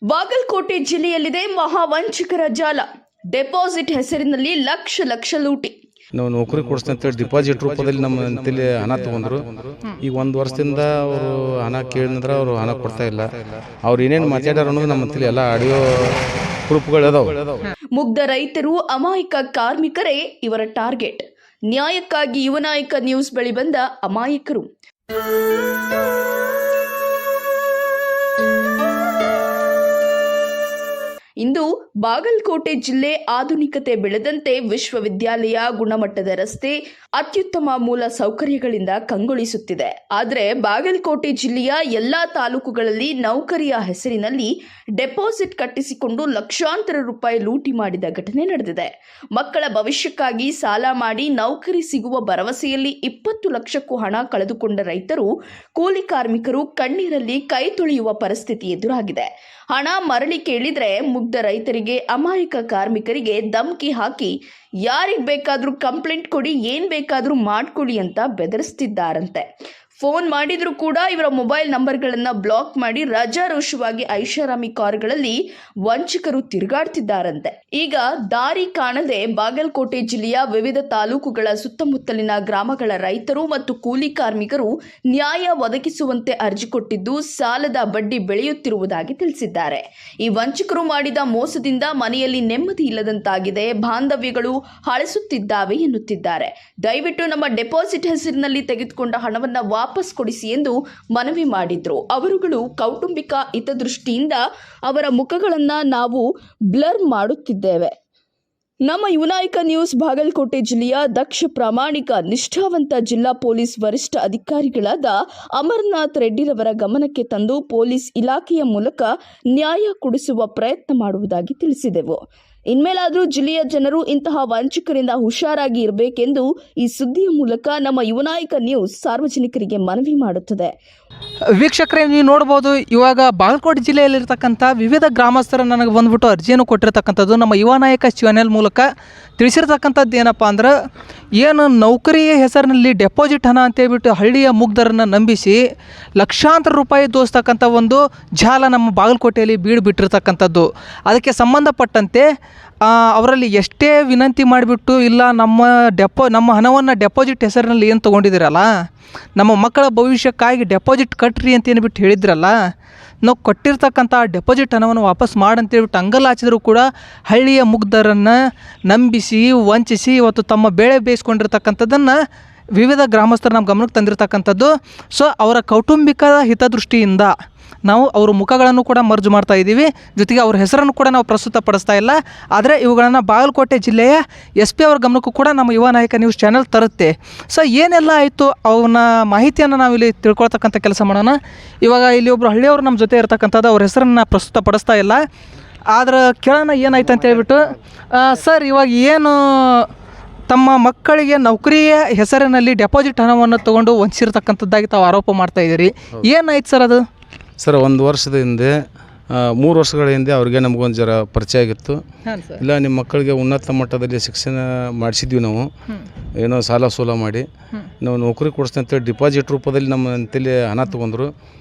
ಬಾಗಲಕೋಟೆ ಜಿಲ್ಲೆಯಲ್ಲಿದೆ ಮಹಾವಂಚಕರ ಜಾಲ. ಡೆಪಾಸಿಟ್ ಹೆಸರಿನಲ್ಲಿ ಲಕ್ಷ ಲೂಟಿ. ನಾವು ನೌಕರಿ ಕೊಡಿಸ್ತೀನಿ ಅಂತೇಳಿ ಡಿಪಾಸಿಟ್ ರೂಪದಲ್ಲಿ ನಮ್ಮ ಅಂತೇಳಿ ಹಣ ತೊಗೊಂಡ್ರು. ಈಗ 1 ವರ್ಷದಿಂದ ಅವರು ಹಣ ಕೇಳಿದ್ರೆ ಅವರು ಹಣ ಕೊಡ್ತಾ ಇಲ್ಲ. ಅವ್ರು ಏನೇನು ಮಾತಾಡ್ಯಾರ ಅನ್ನೋದು ನಮ್ಮ ಅಂತೇಳಿ ಎಲ್ಲ ಆಡಿಯೋ ಪ್ರೂಫ್ಗಳು ಅದಾವೆ. ಮುಗ್ಧ ರೈತರು, ಅಮಾಯಕ ಕಾರ್ಮಿಕರೇ ಇವರ ಟಾರ್ಗೆಟ್. ನ್ಯಾಯಕ್ಕಾಗಿ ಯುವನಾಯಕ ನ್ಯೂಸ್ ಬಳಿ ಬಂದ ಅಮಾಯಕರು. ಇಂದು ಬಾಗಲಕೋಟೆ ಜಿಲ್ಲೆ ಆಧುನಿಕತೆ ಬೆಳೆದಂತೆ ವಿಶ್ವವಿದ್ಯಾಲಯ, ಗುಣಮಟ್ಟದ ರಸ್ತೆ, ಅತ್ಯುತ್ತಮ ಮೂಲ ಸೌಕರ್ಯಗಳಿಂದ ಕಂಗೊಳಿಸುತ್ತಿದೆ. ಆದರೆ ಬಾಗಲಕೋಟೆ ಜಿಲ್ಲೆಯ ಎಲ್ಲಾ ತಾಲೂಕುಗಳಲ್ಲಿ ನೌಕರಿಯ ಹೆಸರಿನಲ್ಲಿ ಡೆಪಾಸಿಟ್ ಕಟ್ಟಿಸಿಕೊಂಡು ಲಕ್ಷಾಂತರ ರೂಪಾಯಿ ಲೂಟಿ ಮಾಡಿದ ಘಟನೆ ನಡೆದಿದೆ. ಮಕ್ಕಳ ಭವಿಷ್ಯಕ್ಕಾಗಿ ಸಾಲ ಮಾಡಿ ನೌಕರಿ ಸಿಗುವ ಭರವಸೆಯಲ್ಲಿ 20 ಲಕ್ಷಕ್ಕೂ ಹಣ ಕಳೆದುಕೊಂಡ ರೈತರು, ಕೂಲಿ ಕಾರ್ಮಿಕರು ಕಣ್ಣೀರಲ್ಲಿ ಕೈ ತೊಳೆಯುವ ಪರಿಸ್ಥಿತಿ ಎದುರಾಗಿದೆ. ಹಣ ಮರಳಿ ಕೇಳಿದ್ರೆ ಮುಗ್ಧ ರೈತರಿಗೆ, ಅಮಾಯಕ ಕಾರ್ಮಿಕರಿಗೆ ಧಮಕಿ ಹಾಕಿ ಯಾರಿಗೆ ಬೇಕಾದ್ರೂ ಕಂಪ್ಲೇಂಟ್ ಕೊಡಿ, ಏನ್ ಬೇಕಾದ್ರೂ ಮಾಡ್ಕೊಳ್ಳಿ ಅಂತ ಬೆದರಿಸ್ತಿದ್ದಾರಂತೆ. ಫೋನ್ ಮಾಡಿದ್ರು ಕೂಡ ಇವರ ಮೊಬೈಲ್ ನಂಬರ್ಗಳನ್ನು ಬ್ಲಾಕ್ ಮಾಡಿ ರಾಜಾರೋಷವಾಗಿ ಐಷಾರಾಮಿ ಕಾರುಗಳಲ್ಲಿ ವಂಚಕರು ತಿರುಗಾಡ್ತಿದ್ದಾರಂತೆ. ಈಗ ದಾರಿ ಕಾಣದೆ ಬಾಗಲಕೋಟೆ ಜಿಲ್ಲೆಯ ವಿವಿಧ ತಾಲೂಕುಗಳ ಸುತ್ತಮುತ್ತಲಿನ ಗ್ರಾಮಗಳ ರೈತರು ಮತ್ತು ಕೂಲಿ ಕಾರ್ಮಿಕರು ನ್ಯಾಯ ಒದಗಿಸುವಂತೆ ಅರ್ಜಿ ಕೊಟ್ಟಿದ್ದು, ಸಾಲದ ಬಡ್ಡಿ ಬೆಳೆಯುತ್ತಿರುವುದಾಗಿ ತಿಳಿಸಿದ್ದಾರೆ. ಈ ವಂಚಕರು ಮಾಡಿದ ಮೋಸದಿಂದ ಮನೆಯಲ್ಲಿ ನೆಮ್ಮದಿ ಇಲ್ಲದಂತಾಗಿದೆ, ಬಾಂಧವ್ಯಗಳು ಹಳಸುತ್ತಿದ್ದಾವೆ ಎನ್ನುತ್ತಿದ್ದಾರೆ. ದಯವಿಟ್ಟು ನಮ್ಮ ಡೆಪಾಸಿಟ್ ಹೆಸರಿನಲ್ಲಿ ತೆಗೆದುಕೊಂಡ ಹಣವನ್ನು ವಾಪಸ್ ಕೊಡಿಸಿ ಎಂದು ಮನವಿ ಮಾಡಿದ್ರು. ಅವರುಗಳು ಕೌಟುಂಬಿಕ ಹಿತದೃಷ್ಟಿಯಿಂದ ಅವರ ಮುಖಗಳನ್ನು ನಾವು ಬ್ಲರ್ ಮಾಡುತ್ತಿದ್ದೇವೆ. ನಮ್ಮ ಯುವನಾಯಕ ನ್ಯೂಸ್ ಬಾಗಲಕೋಟೆ ಜಿಲ್ಲೆಯ ದಕ್ಷ, ಪ್ರಾಮಾಣಿಕ, ನಿಷ್ಠಾವಂತ ಜಿಲ್ಲಾ ಪೊಲೀಸ್ ವರಿಷ್ಠ ಅಧಿಕಾರಿಗಳಾದ ಅಮರನಾಥ್ ರೆಡ್ಡಿರವರ ಗಮನಕ್ಕೆ ತಂದು ಪೊಲೀಸ್ ಇಲಾಖೆಯ ಮೂಲಕ ನ್ಯಾಯ ಕೊಡಿಸುವ ಪ್ರಯತ್ನ ಮಾಡುವುದಾಗಿ ತಿಳಿಸಿದೆವು. ಇನ್ಮೇಲಾದರೂ ಜಿಲ್ಲೆಯ ಜನರು ಇಂತಹ ವಂಚಕರಿಂದ ಹುಷಾರಾಗಿ ಇರಬೇಕೆಂದು ಈ ಸುದ್ದಿಯ ಮೂಲಕ ನಮ್ಮ ಯುವನಾಯಕ ನ್ಯೂಸ್ ಸಾರ್ವಜನಿಕರಿಗೆ ಮನವಿ ಮಾಡುತ್ತದೆ. ವೀಕ್ಷಕರೇ, ನೀವು ನೋಡ್ಬೋದು, ಇವಾಗ ಬಾಗಲಕೋಟೆ ಜಿಲ್ಲೆಯಲ್ಲಿರ್ತಕ್ಕಂಥ ವಿವಿಧ ಗ್ರಾಮಸ್ಥರು ನನಗೆ ಬಂದ್ಬಿಟ್ಟು ಅರ್ಜಿಯನ್ನು ಕೊಟ್ಟಿರ್ತಕ್ಕಂಥದ್ದು. ನಮ್ಮ ಯುವನಾಯಕ ಚಾನೆಲ್ ಮೂಲಕ ತಿಳಿಸಿರ್ತಕ್ಕಂಥದ್ದು ಏನಪ್ಪ ಅಂದ್ರೆ, ಏನು ನೌಕರಿ ಹೆಸರಿನಲ್ಲಿ ಡೆಪಾಸಿಟ್ ಹಣ ಅಂತೇಳ್ಬಿಟ್ಟು ಹಳ್ಳಿಯ ಮುಗ್ಧರನ್ನು ನಂಬಿಸಿ ಲಕ್ಷಾಂತರ ರೂಪಾಯಿ ದೋಸ್ತಕ್ಕಂಥ ಒಂದು ಜಾಲ ನಮ್ಮ ಬಾಗಲಕೋಟೆಯಲ್ಲಿ ಬೀಡು ಬಿಟ್ಟಿರ್ತಕ್ಕಂಥದ್ದು. ಅದಕ್ಕೆ ಸಂಬಂಧಪಟ್ಟಂತೆ ಅವರಲ್ಲಿ ಎಷ್ಟೇ ವಿನಂತಿ ಮಾಡಿಬಿಟ್ಟು, ಇಲ್ಲ ನಮ್ಮ ಹಣವನ್ನು ಡೆಪಾಸಿಟ್ ಹೆಸರಿನಲ್ಲಿ ಏನು ತೊಗೊಂಡಿದ್ದೀರಲ್ಲ, ನಮ್ಮ ಮಕ್ಕಳ ಭವಿಷ್ಯಕ್ಕಾಗಿ ಡೆಪಾಸಿಟ್ ಕಟ್ರಿ ಅಂತ ಏನ್ಬಿಟ್ಟು ಹೇಳಿದ್ರಲ್ಲ, ನಾವು ಕೊಟ್ಟಿರ್ತಕ್ಕಂಥ ಡೆಪಾಸಿಟ್ ಹಣವನ್ನು ವಾಪಸ್ ಮಾಡಂತೇಳ್ಬಿಟ್ಟು ಅಂಗಲಾಚಿದ್ರು ಕೂಡ ಹಳ್ಳಿಯ ಮುಗ್ಧರನ್ನು ನಂಬಿಸಿ ವಂಚಿಸಿ ಇವತ್ತು ತಮ್ಮ ಬೇಳೆ ಬೇಯಿಸ್ಕೊಂಡಿರ್ತಕ್ಕಂಥದ್ದನ್ನು ವಿವಿಧ ಗ್ರಾಮಸ್ಥರು ನಮ್ಮ ಗಮನಕ್ಕೆ ತಂದಿರತಕ್ಕಂಥದ್ದು. ಸೊ ಅವರ ಕೌಟುಂಬಿಕ ಹಿತದೃಷ್ಟಿಯಿಂದ ನಾವು ಅವ್ರ ಮುಖಗಳನ್ನು ಕೂಡ ಮರ್ಜು ಮಾಡ್ತಾ ಇದ್ದೀವಿ, ಜೊತೆಗೆ ಅವ್ರ ಹೆಸರನ್ನು ಕೂಡ ನಾವು ಪ್ರಸ್ತುತಪಡಿಸ್ತಾ ಇಲ್ಲ. ಆದರೆ ಇವುಗಳನ್ನು ಬಾಗಲಕೋಟೆ ಜಿಲ್ಲೆಯ SP ಅವ್ರ ಗಮನಕ್ಕೂ ಕೂಡ ನಮ್ಮ ಯುವ ನಾಯಕ ನ್ಯೂಸ್ ಚಾನೆಲ್ ತರುತ್ತೆ. ಸೊ ಏನೆಲ್ಲ ಆಯಿತು ಅವನ ಮಾಹಿತಿಯನ್ನು ನಾವು ಇಲ್ಲಿ ತಿಳ್ಕೊಳ್ತಕ್ಕಂಥ ಕೆಲಸ ಮಾಡೋಣ. ಇವಾಗ ಇಲ್ಲಿ ಒಬ್ಬರು ಹಳ್ಳಿಯವರು ನಮ್ಮ ಜೊತೆ ಇರತಕ್ಕಂಥದ್ದು, ಅವ್ರ ಹೆಸರನ್ನು ಪ್ರಸ್ತುತಪಡಿಸ್ತಾ ಇಲ್ಲ. ಆದ್ರೆ ಕೇಳೋಣ ಏನಾಯ್ತು ಅಂತ ಹೇಳ್ಬಿಟ್ಟು. ಸರ್, ಇವಾಗ ಏನು ತಮ್ಮ ಮಕ್ಕಳಿಗೆ ನೌಕರಿಯ ಹೆಸರಿನಲ್ಲಿ ಡೆಪಾಸಿಟ್ ಹಣವನ್ನು ತೊಗೊಂಡು ವಂಚಿಸಿರ್ತಕ್ಕಂಥದ್ದಾಗಿ ತಾವು ಆರೋಪ ಮಾಡ್ತಾ ಇದ್ದೀರಿ, ಏನಾಯ್ತು ಸರ್ ಅದು? ಸರ್, 1 ವರ್ಷದ ಹಿಂದೆ 3 ವರ್ಷಗಳ ಹಿಂದೆ ಅವ್ರಿಗೆ ನಮಗೊಂದು ಜರ ಪರಿಚಯ ಆಗಿತ್ತು. ಇಲ್ಲ, ನಿಮ್ಮ ಮಕ್ಕಳಿಗೆ ಉನ್ನತ ಮಟ್ಟದಲ್ಲಿ ಶಿಕ್ಷಣ ಮಾಡಿಸಿದ್ವಿ ನಾವು, ಏನೋ ಸಾಲ ಸೋಲ ಮಾಡಿ. ನಾವು ನೌಕರಿ ಕೊಡಿಸ್ತೀನಿ ಅಂತೇಳಿ ಡಿಪಾಸಿಟ್ ರೂಪದಲ್ಲಿ ನಮ್ಮ ಅಂತೇಳಿ ಹಣ ತೊಗೊಂಡ್ರು.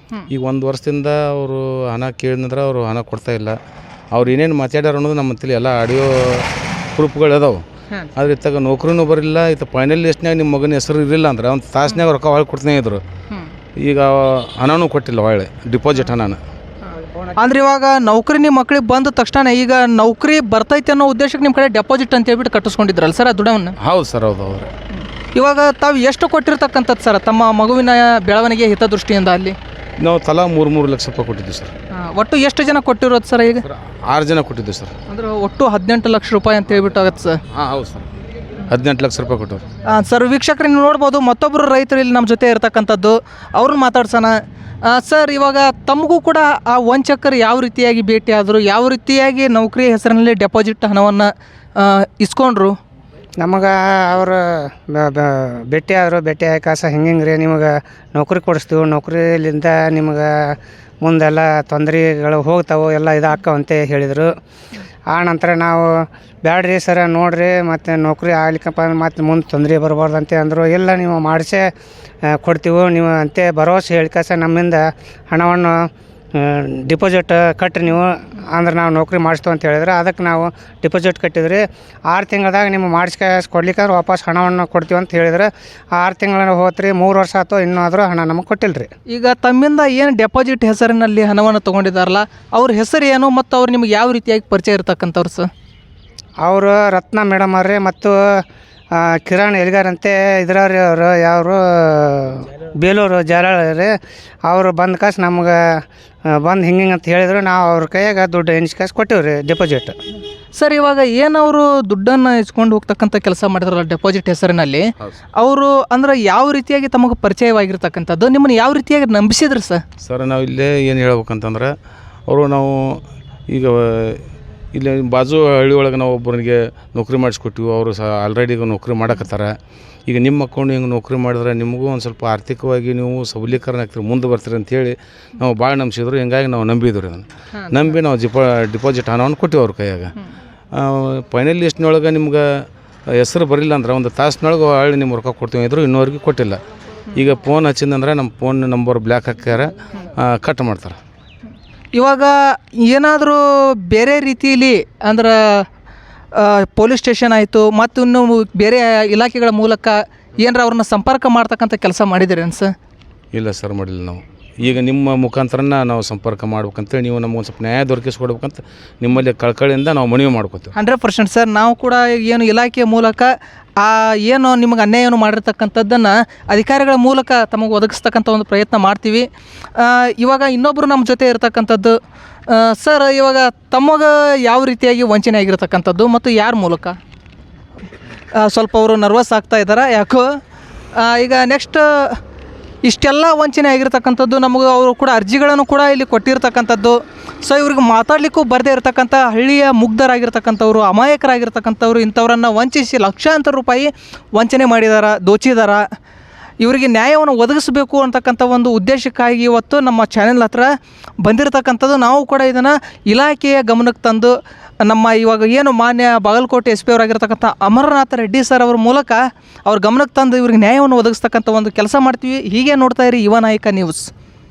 ಈಗ 1 ವರ್ಷದಿಂದ ಅವರು ಹಣ ಕೇಳಿದ್ರೆ ಅವರು ಹಣ ಕೊಡ್ತಾ ಇಲ್ಲ. ಅವ್ರು ಏನೇನು ಮಾತಾಡ್ಯಾರ ಅನ್ನೋದು ನಮ್ಮ ಅಂತೇಳಿ ಎಲ್ಲ ಆಡಿಯೋ ಪ್ರೂಫ್ಗಳು ಅದಾವೆ. ಆದರೆ ಇತ್ತಾಗ ನೌಕರಿನೂ ಬರಲಿಲ್ಲ, ಇತ್ತು ಫೈನಲ್ ಲಿಸ್ಟ್ನಾಗ ನಿಮ್ಮ ಮಗನ ಹೆಸರು ಇರಲಿಲ್ಲ ಅಂದ್ರೆ ಒಂದು ತಾಸ್ನಾಗ ರೊಕ್ಕ ಹೊಳ್ಳಿ ಕೊಡ್ತಾನೆ ಇದ್ರು. ಈಗ ಹಣನೂ ಕೊಟ್ಟಿಲ್ಲ, ಹೊಳ್ಳೆ ಡಿಪಾಸಿಟ್ ಹಣನ. ಅಂದ್ರೆ ಇವಾಗ ನೌಕರಿ ನಿಮ್ಮ ಮಕ್ಕಳಿಗೆ ಬಂದ ತಕ್ಷಣ ಈಗ ನೌಕರಿ ಬರ್ತೈತೆ ಅನ್ನೋ ಉದ್ದೇಶಕ್ಕೆ ನಿಮ್ಮ ಕಡೆ ಡೆಪಾಸಿಟ್ ಅಂತ ಹೇಳ್ಬಿಟ್ಟು ಕಟ್ಟಿಸ್ಕೊಂಡಿದ್ರಲ್ಲ ಸರ್, ಆ ದುಡ್ಡನ್ನು? ಹೌದು ಸರ್, ಹೌದು. ಇವಾಗ ತಾವು ಎಷ್ಟು ಕೊಟ್ಟಿರ್ತಕ್ಕಂಥದ್ದು ಸರ್ ತಮ್ಮ ಮಗುವಿನ ಬೆಳವಣಿಗೆ ಹಿತದೃಷ್ಟಿಯಿಂದ? ಅಲ್ಲಿ ನಾವು ತಲಾ 3 ಲಕ್ಷ ರೂಪಾಯಿ ಕೊಟ್ಟಿದ್ದೀವಿ ಸರ್. ಒಟ್ಟು ಎಷ್ಟು ಜನ ಕೊಟ್ಟಿರೋದು ಸರ್? ಈಗ 6 ಜನ ಕೊಟ್ಟಿದ್ದೀವಿ ಸರ್. ಅಂದ್ರೆ ಒಟ್ಟು 18 ಲಕ್ಷ ರೂಪಾಯಿ ಅಂತ ಹೇಳ್ಬಿಟ್ಟು ಆಗುತ್ತೆ ಸರ್. ಹೌದು ಸರ್, 18 ಲಕ್ಷ ರೂಪಾಯಿ ಕೊಟ್ಟರು. ಸರ್, ವೀಕ್ಷಕರು ನೀವು ನೋಡ್ಬೋದು, ಮತ್ತೊಬ್ಬರು ರೈತರು ಇಲ್ಲಿ ನಮ್ಮ ಜೊತೆ ಇರ್ತಕ್ಕಂಥದ್ದು, ಅವ್ರನ್ನ ಮಾತಾಡ್ಸೋಣ. ಸರ್, ಇವಾಗ ತಮಗೂ ಕೂಡ ಆ ವಂಚಕರು ಯಾವ ರೀತಿಯಾಗಿ ಭೇಟಿ ಆದರು, ಯಾವ ರೀತಿಯಾಗಿ ನೌಕರಿ ಹೆಸರಿನಲ್ಲಿ ಡೆಪಾಸಿಟ್ ಹಣವನ್ನು ಇಸ್ಕೊಂಡ್ರು? ನಮಗೆ ಅವರು ಭೇಟಿ ಆದರು. ಭೇಟಿ ಆಕಾಸ ಹಿಂಗೆ ರೀ, ನಿಮಗೆ ನೌಕರಿ ಕೊಡಿಸ್ತೀವಿ, ನೌಕರಿಲಿಂದ ನಿಮಗೆ ಮುಂದೆಲ್ಲ ತೊಂದರೆಗಳು ಹೋಗ್ತಾವೆ, ಎಲ್ಲ ಇದಾಕ್ಕವಂತೆ ಹೇಳಿದರು. ಆ ನಂತರ ನಾವು ಬ್ಯಾಡ್ರಿ ಸರ, ನೋಡಿರಿ, ಮತ್ತು ನೌಕರಿ ಆಗ್ಲಿಕ್ಕಪ್ಪ ಮತ್ತು ಮುಂದೆ ತೊಂದರೆ ಬರಬಾರ್ದಂತೆ ಅಂದರು. ಇಲ್ಲ, ನೀವು ಮಾಡಿಸೇ ಕೊಡ್ತೀವಿ ನೀವು ಅಂತೆ ಭರವಸೆ ಹೇಳಿಕಾಸ ನಮ್ಮಿಂದ ಹಣವನ್ನು ಡಿಪಾಸಿಟ್ ಕಟ್ರಿ ನೀವು ಅಂದ್ರೆ ನಾವು ನೌಕರಿ ಮಾಡಿಸ್ತು ಅಂತ ಹೇಳಿದ್ರೆ ಅದಕ್ಕೆ ನಾವು ಡಿಪಾಸಿಟ್ ಕಟ್ಟಿದ್ರಿ 6 ತಿಂಗಳದಾಗ ನಿಮ್ಮ ಕೊಡ್ಲಿಕ್ಕೆ ವಾಪಸ್ ಹಣವನ್ನು ಕೊಡ್ತೀವಿ ಅಂತ ಹೇಳಿದ್ರೆ 6 ತಿಂಗಳ ಹೋತ್ರಿ 3 ವರ್ಷ ಆಯ್ತು ಇನ್ನೂ ಆದರೂ ಹಣ ನಮಗೆ ಕೊಟ್ಟಿಲ್ಲ ರೀ. ಈಗ ತಮ್ಮಿಂದ ಏನು ಡೆಪಾಸಿಟ್ ಹೆಸರಿನಲ್ಲಿ ಹಣವನ್ನು ತೊಗೊಂಡಿದ್ದಾರಲ್ಲ ಅವ್ರ ಹೆಸರು ಏನು ಮತ್ತು ಅವ್ರು ನಿಮ್ಗೆ ಯಾವ ರೀತಿಯಾಗಿ ಪರಿಚಯ ಇರ್ತಕ್ಕಂಥವ್ರು ಸರ್? ಅವರು ರತ್ನ ಮೇಡಮ್ ಅವ್ರಿ ಮತ್ತು ಕಿರಣ್ ಎಲ್ಗಾರ್ ಅಂತೆ ಇದ್ರವ್ರಿ ಅವರು ಯಾರು ಬೇಲೂರು ಜಾಲಾಳ ರೀ. ಅವರು ಬಂದ ಕಾಸು ನಮ್ಗೆ ಬಂದು ಹಿಂಗೆ ಅಂತ ಹೇಳಿದ್ರು ನಾವು ಅವ್ರ ಕೈಯಾಗ ದುಡ್ಡು ಎಣಿಸಿ ಕೊಟ್ಟಿವಿ ರೀ ಡೆಪಾಸಿಟ್. ಸರ್ ಇವಾಗ ಏನು ಅವರು ದುಡ್ಡನ್ನು ಇಸ್ಕೊಂಡು ಹೋಗ್ತಕ್ಕಂಥ ಕೆಲಸ ಮಾಡಿದ್ರಲ್ಲ ಡೆಪಾಸಿಟ್ ಹೆಸರಿನಲ್ಲಿ, ಅವರು ಅಂದ್ರೆ ಯಾವ ರೀತಿಯಾಗಿ ತಮಗೆ ಪರಿಚಯವಾಗಿರ್ತಕ್ಕಂಥದ್ದು, ನಿಮ್ಮನ್ನು ಯಾವ ರೀತಿಯಾಗಿ ನಂಬಿಸಿದ್ರು ಸರ್? ಸರ್ ನಾವು ಇಲ್ಲೇ ಏನು ಹೇಳ್ಬೇಕಂತಂದ್ರೆ ಅವರು ನಾವು ಈಗ ಇಲ್ಲಿ ಬಾಜು ಹಳ್ಳಿ ಒಳಗೆ ನಾವು ಒಬ್ಬರಿಗೆ ನೌಕರಿ ಮಾಡಿಸ್ಕೊಟ್ಟಿವಿ. ಅವರು ಸಹ ಆಲ್ರೆಡಿ ಈಗ ನೌಕರಿ ಮಾಡಕತ್ತಾರೆ. ಈಗ ನಿಮ್ಮ ಅಕೌಂಟ್ ಹಿಂಗೆ ನೌಕರಿ ಮಾಡಿದ್ರೆ ನಿಮಗೂ ಒಂದು ಸ್ವಲ್ಪ ಆರ್ಥಿಕವಾಗಿ ನೀವು ಸಬಲೀಕರಣ ಆಗ್ತೀರಿ, ಮುಂದೆ ಬರ್ತೀರಿ ಅಂಥೇಳಿ ನಾವು ಭಾಳ ನಂಬಿಸಿದ್ರು. ಹಿಂಗಾಗಿ ನಾವು ನಂಬಿದ್ರು ರೀ. ಅದನ್ನು ನಂಬಿ ನಾವು ಡಿಪಾಸಿಟ್ ಹಣವನ್ನು ಕೊಟ್ಟಿವಿ ಅವ್ರ ಕೈಯಾಗ. ಫೈನಲ್ ಲಿಸ್ಟ್ನೊಳಗೆ ನಿಮ್ಗೆ ಹೆಸರು ಬರಲಿಲ್ಲ ಅಂದ್ರೆ ಒಂದು ತಾಸಿನೊಳಗೆ ಹೊಳ್ಳಿ ನಿಮ್ಮ ರೊಕ್ಕ ಕೊಡ್ತೀವಿ ಇದ್ರು ಇನ್ನೂವರೆಗೂ ಕೊಟ್ಟಿಲ್ಲ. ಈಗ ಫೋನ್ ಹಚ್ಚಿದಂದ್ರೆ ನಮ್ಮ ಫೋನ್ ನಂಬರ್ ಬ್ಲ್ಯಾಕ್ ಹಾಕ್ಯಾರ, ಕಟ್ ಮಾಡ್ತಾರೆ. ಇವಾಗ ಏನಾದರೂ ಬೇರೆ ರೀತಿಯಲ್ಲಿ ಅಂದ್ರೆ ಪೊಲೀಸ್ ಸ್ಟೇಷನ್ ಆಯಿತು ಮತ್ತು ಇನ್ನು ಬೇರೆ ಇಲಾಖೆಗಳ ಮೂಲಕ ಏನಾರ ಅವ್ರನ್ನ ಸಂಪರ್ಕ ಮಾಡ್ತಕ್ಕಂಥ ಕೆಲಸ ಮಾಡಿದ್ದೀರೇನು ಸರ್? ಇಲ್ಲ ಸರ್, ಮಾಡಿಲ್ಲ ನಾವು. ಈಗ ನಿಮ್ಮ ಮುಖಾಂತರನ ನಾವು ಸಂಪರ್ಕ ಮಾಡ್ಬೇಕಂತೇಳಿ ನೀವು ನಮ್ಗೊಂದು ಸ್ವಲ್ಪ ನ್ಯಾಯ ದೊರಕಿಸ್ಕೊಡ್ಬೇಕಂತ ನಿಮ್ಮಲ್ಲಿ ಕಳ್ಕಳಿಯಿಂದ ನಾವು ಮನವಿ ಮಾಡ್ಕೋತೀವಿ. 100% ಸರ್. ನಾವು ಕೂಡ ಏನು ಇಲಾಖೆಯ ಮೂಲಕ ಏನು ನಿಮಗೆ ಅನ್ಯಾಯವನ್ನು ಮಾಡಿರ್ತಕ್ಕಂಥದ್ದನ್ನು ಅಧಿಕಾರಿಗಳ ಮೂಲಕ ತಮಗೆ ಒದಗಿಸ್ತಕ್ಕಂಥ ಒಂದು ಪ್ರಯತ್ನ ಮಾಡ್ತೀವಿ. ಇವಾಗ ಇನ್ನೊಬ್ಬರು ನಮ್ಮ ಜೊತೆ ಇರತಕ್ಕಂಥದ್ದು ಸರ್, ಇವಾಗ ತಮಗೆ ಯಾವ ರೀತಿಯಾಗಿ ವಂಚನೆ ಆಗಿರ್ತಕ್ಕಂಥದ್ದು ಮತ್ತು ಯಾರ ಮೂಲಕ? ಸ್ವಲ್ಪ ಅವರು ನರ್ವಸ್ ಆಗ್ತಾ ಇದ್ದಾರೆ ಯಾಕೋ. ಈಗ ನೆಕ್ಸ್ಟ್ ಇಷ್ಟೆಲ್ಲ ವಂಚನೆ ಆಗಿರ್ತಕ್ಕಂಥದ್ದು ನಮಗೆ ಅವರು ಕೂಡ ಅರ್ಜಿಗಳನ್ನು ಕೂಡ ಇಲ್ಲಿ ಕೊಟ್ಟಿರ್ತಕ್ಕಂಥದ್ದು. ಸೊ ಇವ್ರಿಗೆ ಮಾತಾಡಲಿಕ್ಕೂ ಬರದೇ ಇರತಕ್ಕಂಥ ಹಳ್ಳಿಯ ಮುಗ್ಧರಾಗಿರ್ತಕ್ಕಂಥವ್ರು, ಅಮಾಯಕರಾಗಿರ್ತಕ್ಕಂಥವ್ರು, ಇಂಥವ್ರನ್ನು ವಂಚಿಸಿ ಲಕ್ಷಾಂತರ ರೂಪಾಯಿ ವಂಚನೆ ಮಾಡಿದಾರ, ದೋಚಿದಾರ. ಇವರಿಗೆ ನ್ಯಾಯವನ್ನು ಒದಗಿಸಬೇಕು ಅಂತಕ್ಕಂಥ ಒಂದು ಉದ್ದೇಶಕ್ಕಾಗಿ ಇವತ್ತು ನಮ್ಮ ಚಾನೆಲ್ ಹತ್ರ ಬಂದಿರತಕ್ಕಂಥದ್ದು. ನಾವು ಕೂಡ ಇದನ್ನು ಇಲಾಖೆಯ ಗಮನಕ್ಕೆ ತಂದು ನಮ್ಮ ಇವಾಗ ಏನು ಮಾನ್ಯ ಬಾಗಲಕೋಟೆ SP ಅವರಾಗಿರ್ತಕ್ಕಂಥ ಅಮರನಾಥ ರೆಡ್ಡಿ ಸರ್ ಅವ್ರ ಮೂಲಕ ಅವ್ರ ಗಮನಕ್ಕೆ ತಂದು ಇವ್ರಿಗೆ ನ್ಯಾಯವನ್ನು ಒದಗಿಸ್ತಕ್ಕಂಥ ಒಂದು ಕೆಲಸ ಮಾಡ್ತೀವಿ. ಹೀಗೆ ನೋಡ್ತಾ ಇರಿ ಯುವ ನಾಯಕ ನ್ಯೂಸ್.